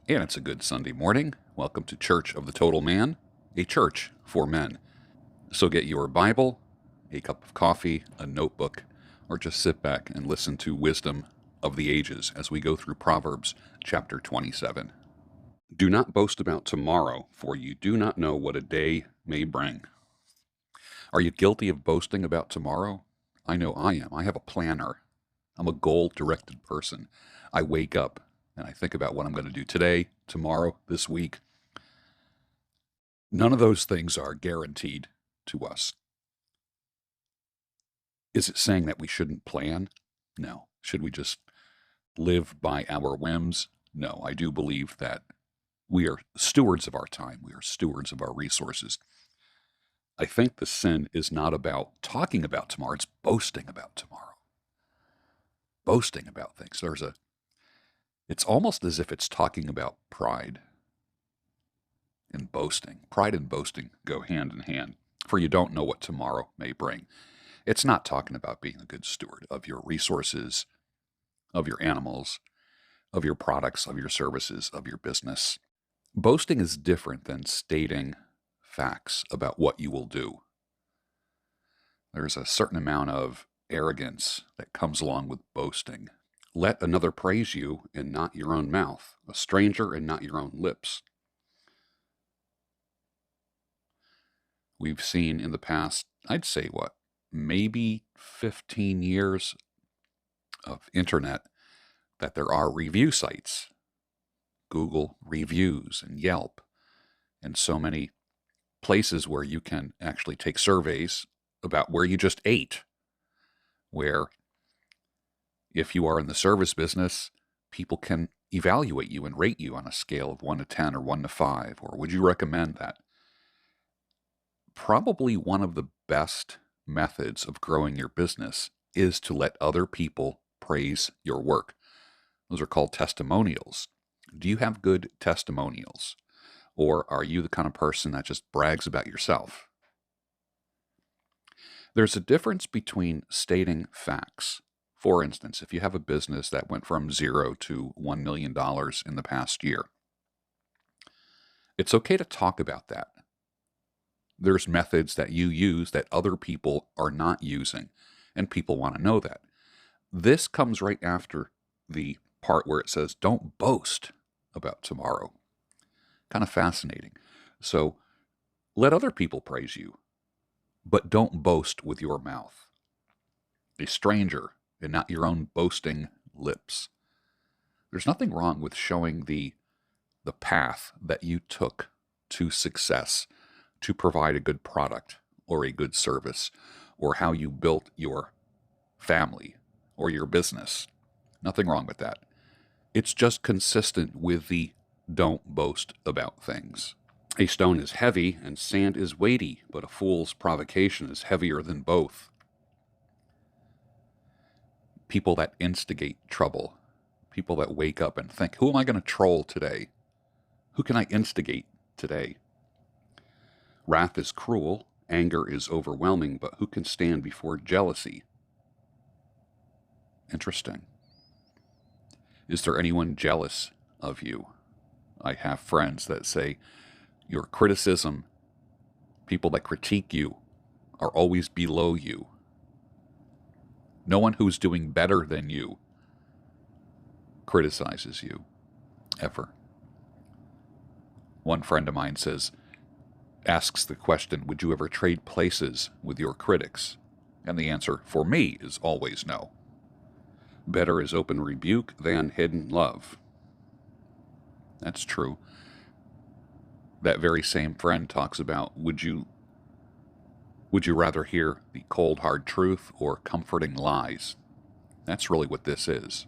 And it's a good Sunday morning. Welcome to Church of the Total Man, a church for men. So get your Bible, a cup of coffee, a notebook, or just sit back and listen to wisdom of the ages as we go through Proverbs chapter 27. Do not boast about tomorrow, for you do not know what a day may bring. Are you guilty of boasting about tomorrow? I know I am. I have a planner. I'm a goal-directed person. I wake up and I think about what I'm going to do today, tomorrow, this week. None of those things are guaranteed to us. Is it saying that we shouldn't plan? No. Should we just live by our whims? No. I do believe that we are stewards of our time. We are stewards of our resources. I think the sin is not about talking about tomorrow. It's boasting about tomorrow. Boasting about things. It's almost as if it's talking about pride and boasting. Pride and boasting go hand in hand, for you don't know what tomorrow may bring. It's not talking about being a good steward of your resources, of your animals, of your products, of your services, of your business. Boasting is different than stating facts about what you will do. There's a certain amount of arrogance that comes along with boasting. Let another praise you and not your own mouth, a stranger and not your own lips. We've seen in the past, I'd say maybe 15 years of internet, that there are review sites, Google Reviews and Yelp, and so many places where you can actually take surveys about where you just ate, where if you are in the service business, people can evaluate you and rate you on a scale of 1 to 10 or 1 to 5, or would you recommend that? Probably one of the best methods of growing your business is to let other people praise your work. Those are called testimonials. Do you have good testimonials? Or are you the kind of person that just brags about yourself? There's a difference between stating facts. For instance, if you have a business that went from 0 to $1 million in the past year, it's okay to talk about that. There's methods that you use that other people are not using, and people want to know that. This comes right after the part where it says, don't boast about tomorrow. Kind of fascinating. So let other people praise you, but don't boast with your mouth. A stranger and not your own boasting lips. There's nothing wrong with showing the path that you took to success, to provide a good product or a good service, or how you built your family or your business. Nothing wrong with that. It's just consistent with the don't boast about things. A stone is heavy and sand is weighty, but a fool's provocation is heavier than both. People that instigate trouble, people that wake up and think, who am I going to troll today? Who can I instigate today? Wrath is cruel, anger is overwhelming, but who can stand before jealousy? Interesting. Is there anyone jealous of you? I have friends that say your criticism, people that critique you, are always below you. No one who's doing better than you criticizes you, ever. One friend of mine asks the question, would you ever trade places with your critics? And the answer, for me, is always no. Better is open rebuke than hidden love. That's true. That very same friend talks about, would you rather hear the cold, hard truth or comforting lies? That's really what this is.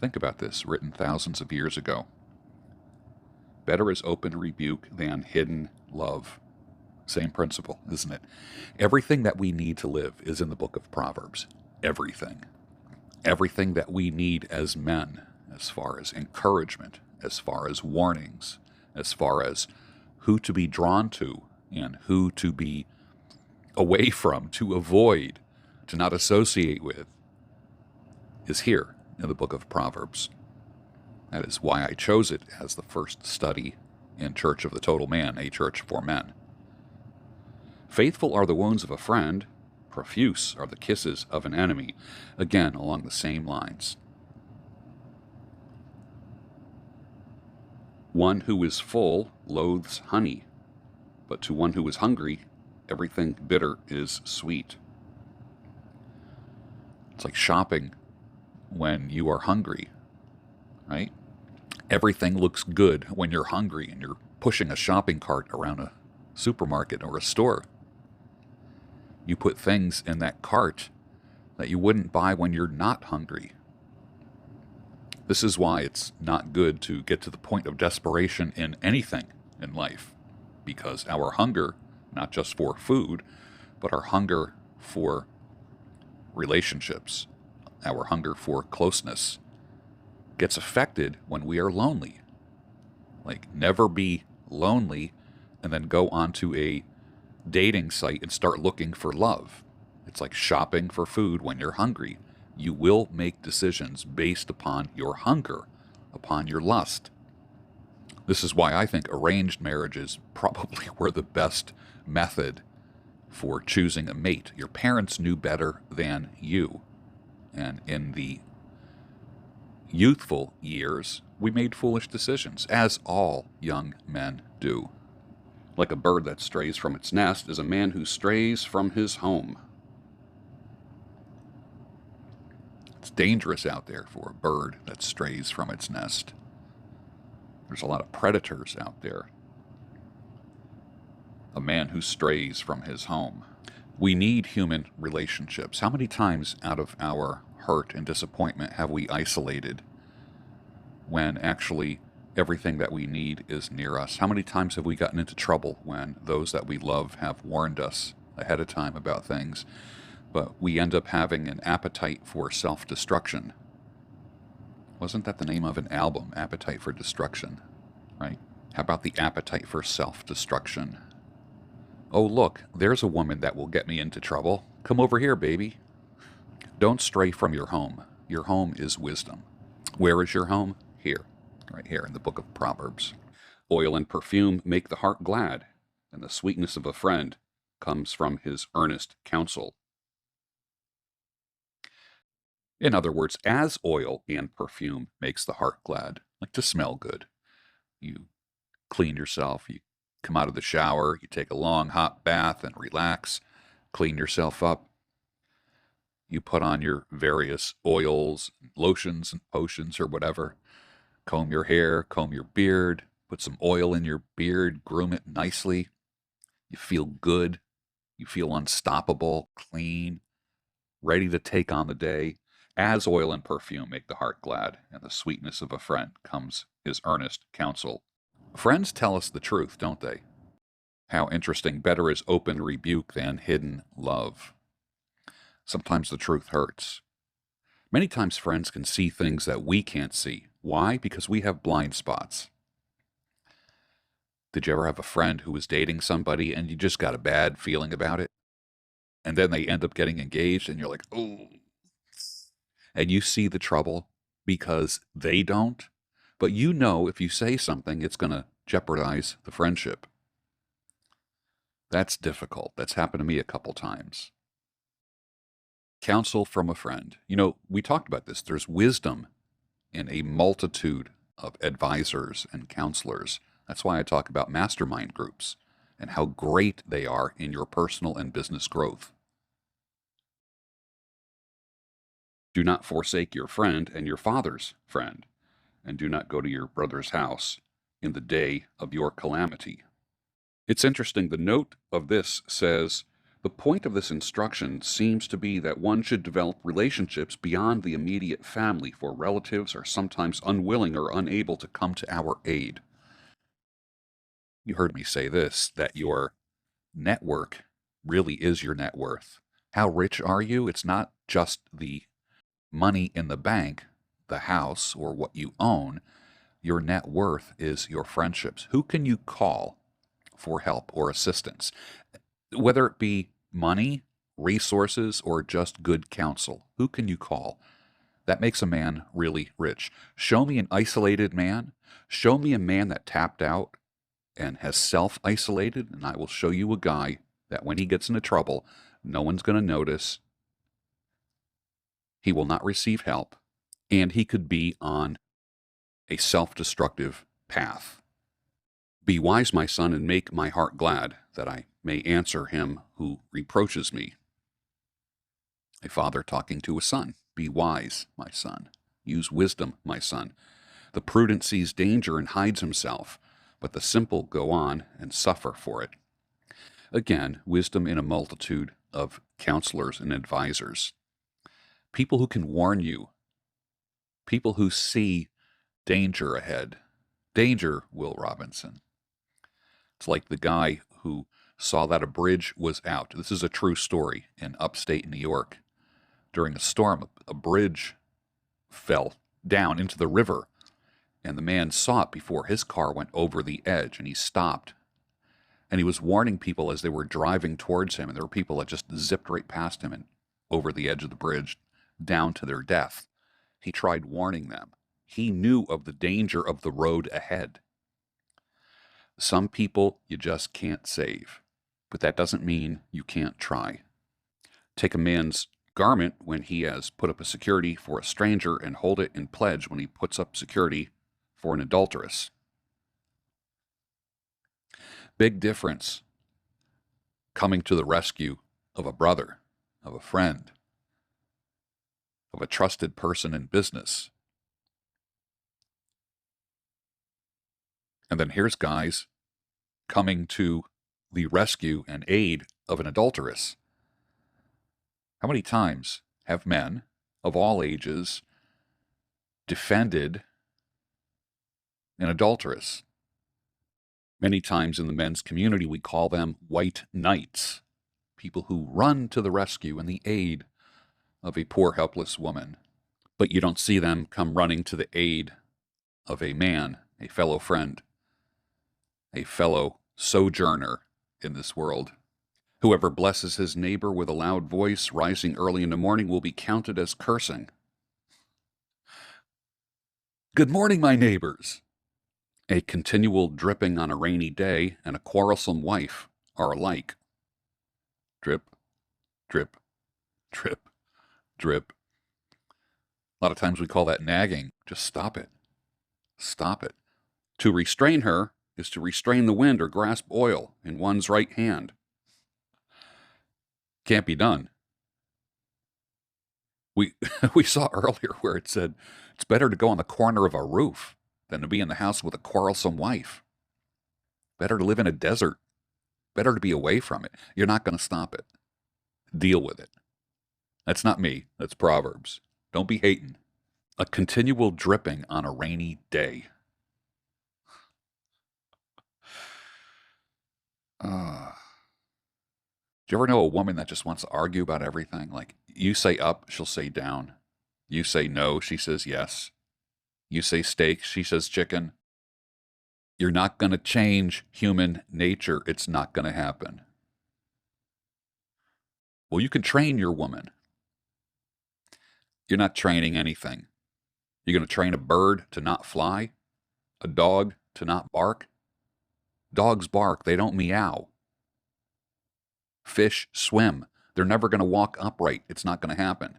Think about this, written thousands of years ago. Better is open rebuke than hidden love. Same principle, isn't it? Everything that we need to live is in the book of Proverbs. Everything. Everything that we need as men, as far as encouragement, as far as warnings, as far as who to be drawn to and who to be away from, to avoid, to not associate with, is here in the book of Proverbs. That is why I chose it as the first study in Church of the Total Man, a church for men. Faithful are the wounds of a friend, profuse are the kisses of an enemy. Again, along the same lines. One who is full loathes honey, but to one who is hungry, everything bitter is sweet. It's like shopping when you are hungry, right? Everything looks good when you're hungry and you're pushing a shopping cart around a supermarket or a store. You put things in that cart that you wouldn't buy when you're not hungry. This is why it's not good to get to the point of desperation in anything in life, because our hunger, not just for food, but our hunger for relationships, our hunger for closeness, gets affected when we are lonely. Like, never be lonely and then go onto a dating site and start looking for love. It's like shopping for food when you're hungry. You will make decisions based upon your hunger, upon your lust. This is why I think arranged marriages probably were the best method for choosing a mate. Your parents knew better than you. And in the youthful years, we made foolish decisions, as all young men do. Like a bird that strays from its nest is a man who strays from his home. It's dangerous out there for a bird that strays from its nest. There's a lot of predators out there. A man who strays from his home. We need human relationships. How many times out of our hurt and disappointment have we isolated when actually everything that we need is near us? How many times have we gotten into trouble when those that we love have warned us ahead of time about things, but we end up having an appetite for self-destruction? Wasn't that the name of an album, Appetite for Destruction, right? How about the appetite for self-destruction? Oh, look, there's a woman that will get me into trouble. Come over here, baby. Don't stray from your home. Your home is wisdom. Where is your home? Here, right here in the book of Proverbs. Oil and perfume make the heart glad, and the sweetness of a friend comes from his earnest counsel. In other words, as oil and perfume makes the heart glad, like to smell good. You clean yourself, you come out of the shower, you take a long hot bath and relax, clean yourself up. You put on your various oils, lotions, and potions or whatever. Comb your hair, comb your beard, put some oil in your beard, groom it nicely. You feel good. You feel unstoppable, clean, ready to take on the day. As oil and perfume make the heart glad, and the sweetness of a friend comes his earnest counsel. Friends tell us the truth, don't they? How interesting. Better is open rebuke than hidden love. Sometimes the truth hurts. Many times friends can see things that we can't see. Why? Because we have blind spots. Did you ever have a friend who was dating somebody and you just got a bad feeling about it? And then they end up getting engaged and you're like, oh. And you see the trouble because they don't. But you know if you say something, it's going to jeopardize the friendship. That's difficult. That's happened to me a couple times. Counsel from a friend. You know, we talked about this. There's wisdom in a multitude of advisors and counselors. That's why I talk about mastermind groups and how great they are in your personal and business growth. Do not forsake your friend and your father's friend, and do not go to your brother's house in the day of your calamity. It's interesting. The note of this says, the point of this instruction seems to be that one should develop relationships beyond the immediate family, for relatives are sometimes unwilling or unable to come to our aid. You heard me say this, that your network really is your net worth. How rich are you? It's not just the money in the bank, the house, or what you own. Your net worth is your friendships. Who can you call for help or assistance? Whether it be money, resources, or just good counsel, who can you call? That makes a man really rich. Show me an isolated man. Show me a man that tapped out and has self-isolated, and I will show you a guy that when he gets into trouble, no one's going to notice. He will not receive help, and he could be on a self-destructive path. Be wise, my son, and make my heart glad, that I may answer him who reproaches me. A father talking to a son. Be wise, my son. Use wisdom, my son. The prudent sees danger and hides himself, but the simple go on and suffer for it. Again, wisdom in a multitude of counselors and advisors. People who can warn you. People who see danger ahead. Danger, Will Robinson. It's like the guy who saw that a bridge was out. This is a true story in upstate New York. During a storm, a bridge fell down into the river, and the man saw it before his car went over the edge, and he stopped. And he was warning people as they were driving towards him, and there were people that just zipped right past him and over the edge of the bridge, down to their death. He tried warning them. He knew of the danger of the road ahead. Some people you just can't save, but that doesn't mean you can't try. Take a man's garment when he has put up a security for a stranger and hold it in pledge when he puts up security for an adulteress. Big difference coming to the rescue of a brother, of a friend, of a trusted person in business. And then here's guys coming to the rescue and aid of an adulteress. How many times have men of all ages defended an adulteress? Many times in the men's community, we call them white knights, people who run to the rescue and the aid of a poor, helpless woman. But you don't see them come running to the aid of a man, a fellow friend, a fellow sojourner in this world. Whoever blesses his neighbor with a loud voice, rising early in the morning, will be counted as cursing. Good morning, my neighbors. A continual dripping on a rainy day and a quarrelsome wife are alike. Drip, drip, drip, drip. A lot of times we call that nagging. Just stop it. Stop it. To restrain her is to restrain the wind or grasp oil in one's right hand. Can't be done. We saw earlier where it said it's better to go on the corner of a roof than to be in the house with a quarrelsome wife. Better to live in a desert. Better to be away from it. You're not going to stop it. Deal with it. That's not me. That's Proverbs. Don't be hating. A continual dripping on a rainy day. Do you ever know a woman that just wants to argue about everything? Like, you say up, she'll say down. You say no, she says yes. You say steak, she says chicken. You're not going to change human nature. It's not going to happen. Well, you can train your woman. You're not training anything. You're going to train a bird to not fly? A dog to not bark? Dogs bark. They don't meow. Fish swim. They're never going to walk upright. It's not going to happen.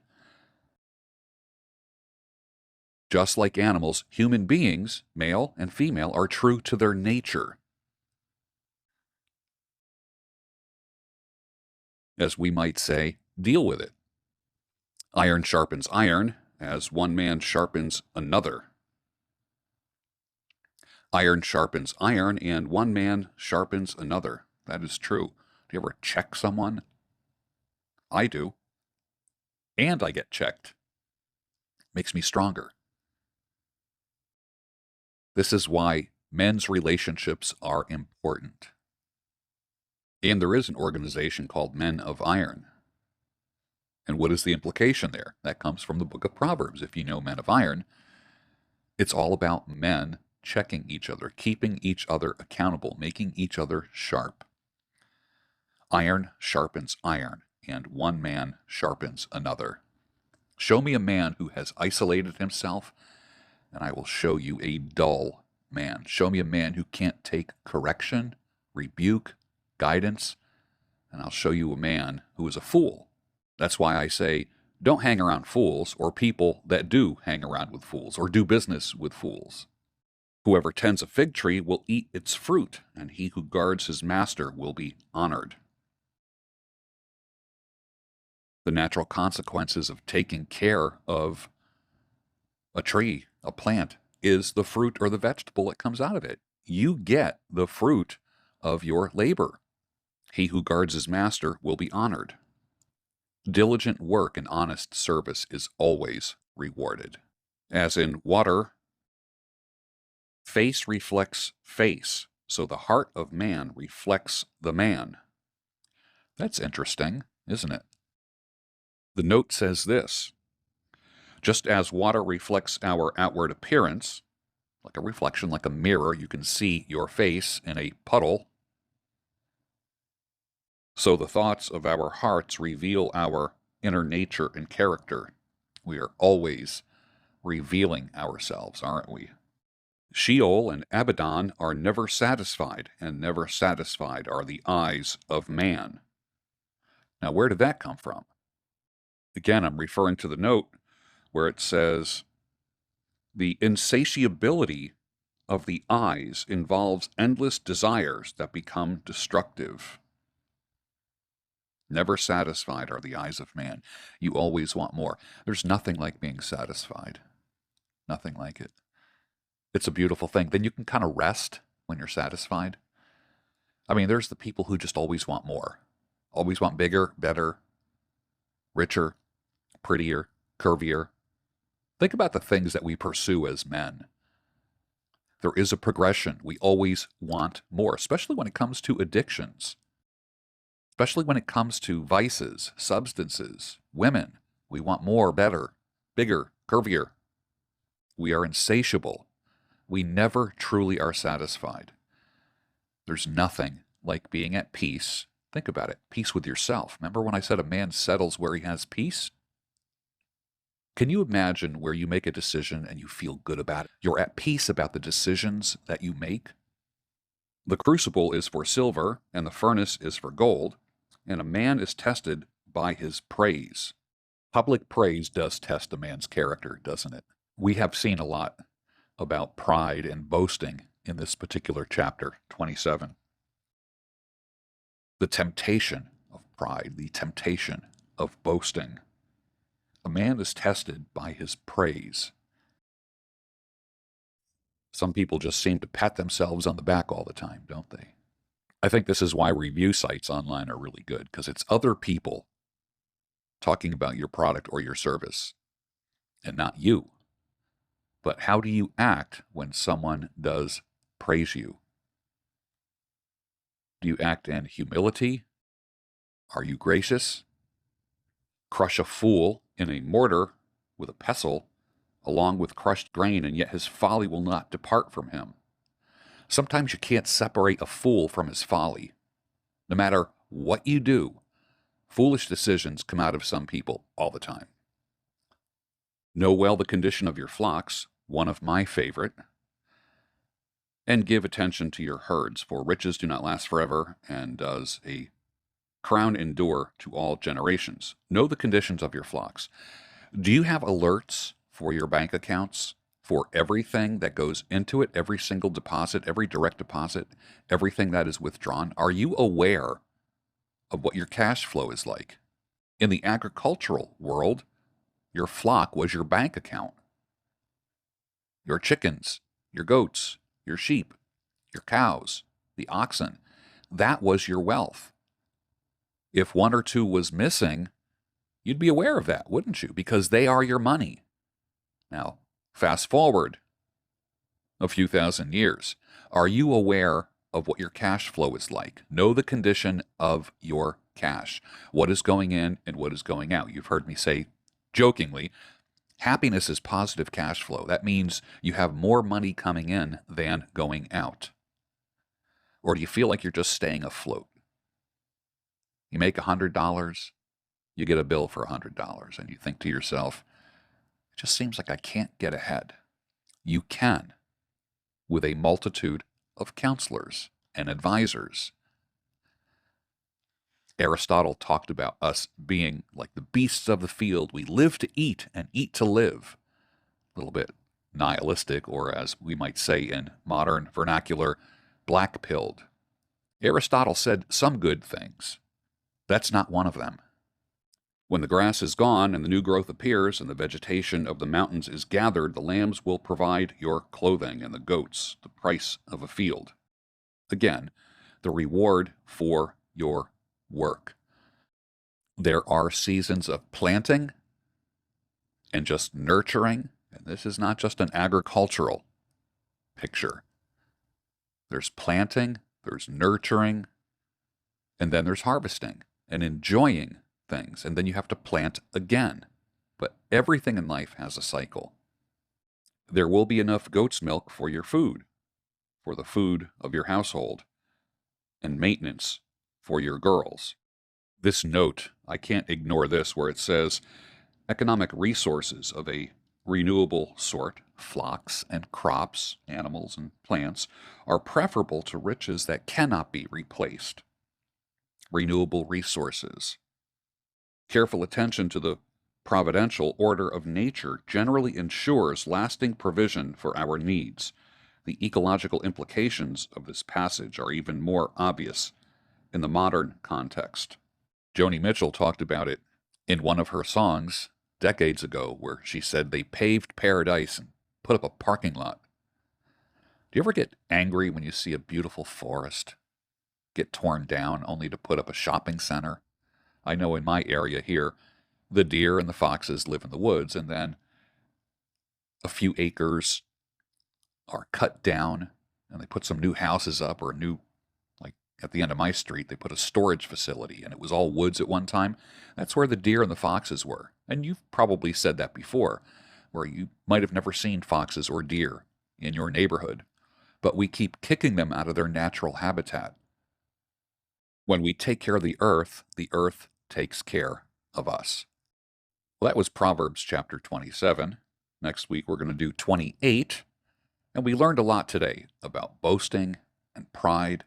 Just like animals, human beings, male and female, are true to their nature. As we might say, deal with it. Iron sharpens iron, as one man sharpens another. Iron sharpens iron, and one man sharpens another. That is true. Do you ever check someone? I do. And I get checked. Makes me stronger. This is why men's relationships are important. And there is an organization called Men of Iron. And what is the implication there? That comes from the book of Proverbs. If you know Men of Iron, it's all about men checking each other, keeping each other accountable, making each other sharp. Iron sharpens iron, and one man sharpens another. Show me a man who has isolated himself, and I will show you a dull man. Show me a man who can't take correction, rebuke, guidance, and I'll show you a man who is a fool. That's why I say, don't hang around fools or people that do hang around with fools or do business with fools. Whoever tends a fig tree will eat its fruit, and he who guards his master will be honored. The natural consequences of taking care of a tree, a plant, is the fruit or the vegetable that comes out of it. You get the fruit of your labor. He who guards his master will be honored. Diligent work and honest service is always rewarded. As in water, face reflects face, so the heart of man reflects the man. That's interesting, isn't it? The note says this: just as water reflects our outward appearance, like a reflection, like a mirror, you can see your face in a puddle, so the thoughts of our hearts reveal our inner nature and character. We are always revealing ourselves, aren't we? Sheol and Abaddon are never satisfied, and never satisfied are the eyes of man. Now, where did that come from? Again, I'm referring to the note where it says, the insatiability of the eyes involves endless desires that become destructive. Never satisfied are the eyes of man. You always want more. There's nothing like being satisfied. Nothing like it. It's a beautiful thing. Then you can kind of rest when you're satisfied. I mean, there's the people who just always want more. Always want bigger, better, richer, prettier, curvier. Think about the things that we pursue as men. There is a progression. We always want more, especially when it comes to addictions. Especially when it comes to vices, substances, women. We want more, better, bigger, curvier. We are insatiable. We never truly are satisfied. There's nothing like being at peace. Think about it. Peace with yourself. Remember when I said a man settles where he has peace? Can you imagine where you make a decision and you feel good about it? You're at peace about the decisions that you make. The crucible is for silver, and the furnace is for gold, and a man is tested by his praise. Public praise does test a man's character, doesn't it? We have seen a lot about pride and boasting in this particular chapter, 27. The temptation of pride, the temptation of boasting. A man is tested by his praise. Some people just seem to pat themselves on the back all the time, don't they? I think this is why review sites online are really good, because it's other people talking about your product or your service, and not you. But how do you act when someone does praise you? Do you act in humility? Are you gracious? Crush a fool in a mortar with a pestle, along with crushed grain, and yet his folly will not depart from him. Sometimes you can't separate a fool from his folly. No matter what you do, foolish decisions come out of some people all the time. Know well the condition of your flocks, one of my favorite, and give attention to your herds, for riches do not last forever, and does a crown endure to all generations. Know the conditions of your flocks. Do you have alerts for your bank accounts, for everything that goes into it, every single deposit, every direct deposit, everything that is withdrawn? Are you aware of what your cash flow is like? In the agricultural world, your flock was your bank account. Your chickens, your goats, your sheep, your cows, the oxen, that was your wealth. If one or two was missing, you'd be aware of that, wouldn't you? Because they are your money. Now, fast forward a few thousand years. Are you aware of what your cash flow is like? Know the condition of your cash. What is going in and what is going out. You've heard me say jokingly, happiness is positive cash flow. That means you have more money coming in than going out. Or do you feel like you're just staying afloat? You make $100, you get a bill for $100, and you think to yourself, It just seems like I can't get ahead. You can, with a multitude of counselors and advisors. Aristotle talked about us being like the beasts of the field. We live to eat and eat to live. A little bit nihilistic, or as we might say in modern vernacular, black-pilled. Aristotle said some good things. That's not one of them. When the grass is gone and the new growth appears and the vegetation of the mountains is gathered, the lambs will provide your clothing and the goats the price of a field. Again, the reward for your work. There are seasons of planting and just nurturing, and this is not just an agricultural picture. There's planting, there's nurturing, and then there's harvesting and enjoying things, and then you have to plant again. But everything in life has a cycle. There will be enough goat's milk for your food, for the food of your household, and maintenance for your girls. This note, I can't ignore this, where it says, economic resources of a renewable sort, flocks and crops, animals and plants, are preferable to riches that cannot be replaced. Renewable resources. Careful attention to the providential order of nature generally ensures lasting provision for our needs. The ecological implications of this passage are even more obvious in the modern context. Joni Mitchell talked about it in one of her songs decades ago, where she said they paved paradise and put up a parking lot. Do you ever get angry when you see a beautiful forest get torn down only to put up a shopping center? I know in my area here, the deer and the foxes live in the woods, and then a few acres are cut down, and they put some new houses up, or a new, like at the end of my street, they put a storage facility, and it was all woods at one time. That's where the deer and the foxes were. And you've probably said that before, where you might have never seen foxes or deer in your neighborhood, but we keep kicking them out of their natural habitat. When we take care of the earth takes care of us. Well, that was Proverbs chapter 27. Next week we're going to do 28. And we learned a lot today about boasting and pride,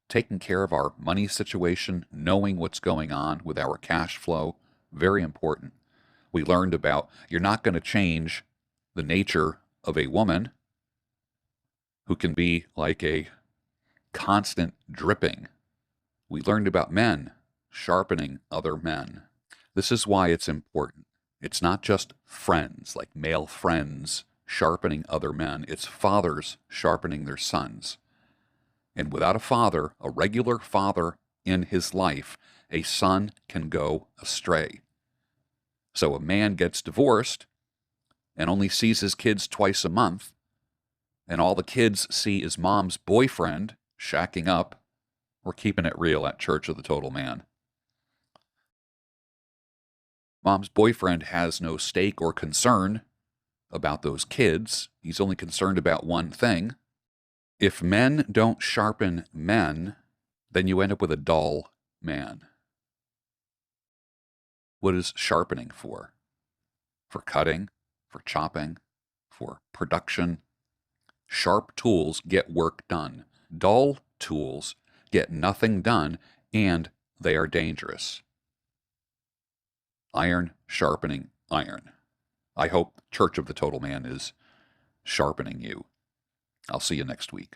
taking care of our money situation, knowing what's going on with our cash flow. Very important. We learned about you're not going to change the nature of a woman who can be like a constant dripping. We learned about men sharpening other men. This is why it's important. It's not just friends, like male friends sharpening other men. It's fathers sharpening their sons. And without a father, a regular father in his life, a son can go astray. So a man gets divorced and only sees his kids twice a month, and all the kids see is mom's boyfriend shacking up. We're keeping it real at Church of the Total Man. Mom's boyfriend has no stake or concern about those kids. He's only concerned about one thing. If men don't sharpen men, then you end up with a dull man. What is sharpening for? For cutting, for chopping, for production. Sharp tools get work done. Dull tools get nothing done, and they are dangerous. Iron sharpening iron. I hope Church of the Total Man is sharpening you. I'll see you next week.